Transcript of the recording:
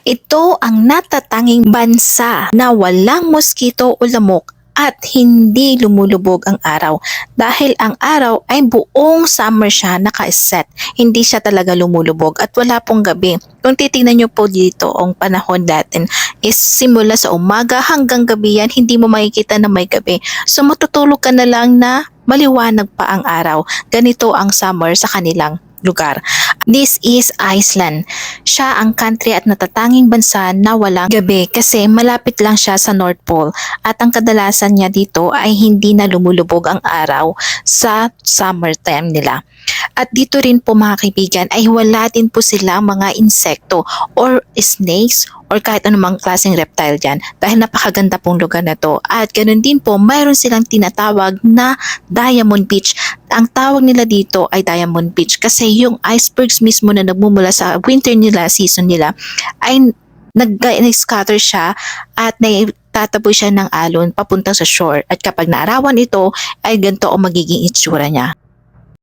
Ito ang natatanging bansa na walang mosquito o lamok at hindi lumulubog ang araw dahil ang araw ay buong summer siya naka-set. Hindi siya talaga lumulubog at wala pong gabi. Kung titingnan nyo po dito ang panahon natin is simula sa umaga hanggang gabi yan, hindi mo makikita na may gabi. So matutulog ka na lang na maliwanag pa ang araw. Ganito ang summer sa kanilang lugar. This is Iceland. Siya ang country at natatanging bansa na walang gabi kasi malapit lang siya sa North Pole at ang kadalasan niya dito ay hindi na lumulubog ang araw sa summertime nila. At dito rin po mga kaibigan ay wala din po sila mga insekto or snakes or kahit anumang klaseng reptile dyan dahil napakaganda pong lugar na to. At ganoon din po mayroon silang tinatawag na Diamond Beach. Ang tawag nila dito ay Diamond Beach kasi yung icebergs mismo na nagmumula sa winter nila, season nila, ay nag-scatter siya at tataboy siya ng alon papunta sa shore. At kapag naarawan ito, ay ganito ang magiging itsura niya.